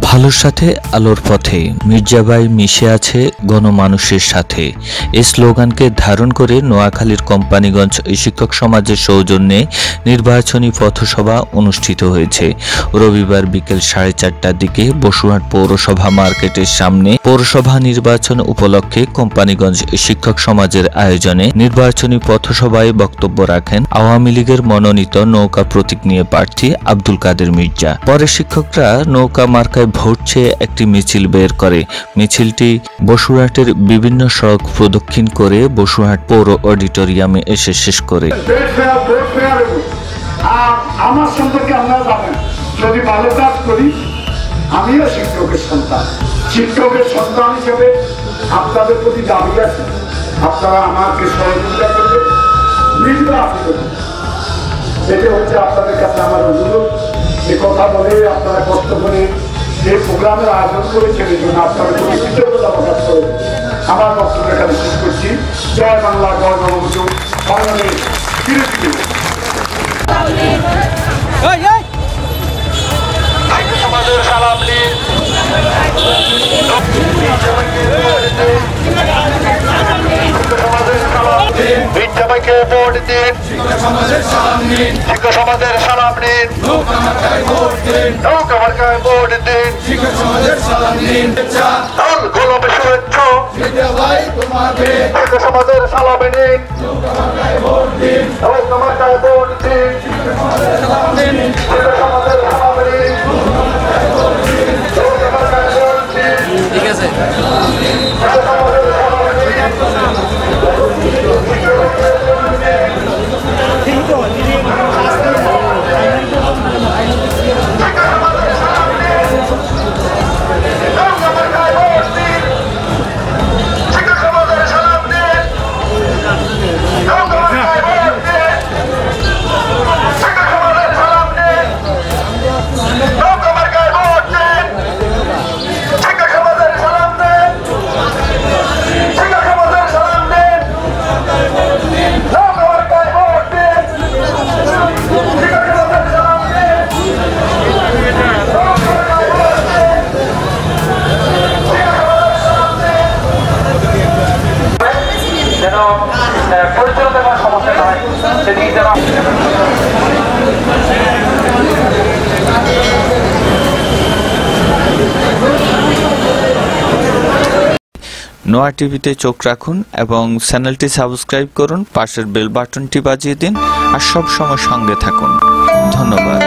ভালোর সাথে আলোর পথে মির্জাবাই মিশে আছে গণমানুষের সাথে এই স্লোগানকে ধারণ করে নোয়াখালীর কোম্পানিগঞ্জ শিক্ষক সমাজের সৌজন্যে নির্বাচনী পথসভা অনুষ্ঠিত হয়েছে। রবিবার বিকেল 4:30টার দিকে বসুরহাট পৌরসভা মার্কেটের সামনে পৌরসভা নির্বাচন উপলক্ষে কোম্পানিগঞ্জ শিক্ষক সমাজের আয়োজনে নির্বাচনী পথসভায় বক্তব্য রাখেন আওয়ামী লীগের মনোনীত নৌকা প্রতীক নিয়ে প্রার্থী আব্দুল কাদের মির্জা। পরে শিক্ষকরা নৌকা মার্কায় ভোট চেয়ে একটি মিছিল বের করে। মিছিলটি বসুরহাটের বিভিন্ন সড়ক প্রদক্ষিণ করে বসুরহাট পৌর অডিটোরিয়ামে এসে শেষ করে। আমার সম্পর্কে আপনারা জানেন, যদি ভালো কাজ করি আমিও শিক্ষকের সন্তান। শিক্ষকের সন্তান হিসেবে আপনাদের প্রতি দাবি আছে, আপনারা আমাকে সহযোগিতা করবেন, নিজেরা আসবেন। এটা হচ্ছে আপনাদের কাছে আমার অনুরোধ। এ কথা বলে আপনারা কষ্ট করে এই প্রোগ্রামের আয়োজন করেছেন, এই জন্য আপনাদের প্রতি কৃতজ্ঞতা প্রকাশ করে আমার বক্তব্য এখানে শেষ করছি। জয় বাংলা, জয় বঙ্গবন্ধু, বাংলাদেশ ফিরে ফিরে। সমাজের সালাম নিন, মির্জাবাইকে ভোট দিন, শিক্ষক সমাজের সালাম নিন, নৌকা মার্কায় ভোট দিন, দল গোলাপে শুভেচ্ছা, শিক্ষক সমাজের সালাম নিন, নৌকা মার্কায় ভোট দিন, শিক্ষক সমাজের সালাম নিন। ঠিক আছে। পরিচালনার সমস্যা নয় সেদিকে যেন নোয়া টিভিতে চোখ রাখুন এবং চ্যানেলটি সাবস্ক্রাইব করুন, পাশের বেল বাটনটি বাজিয়ে দিন আর সব সময় সঙ্গে থাকুন। ধন্যবাদ।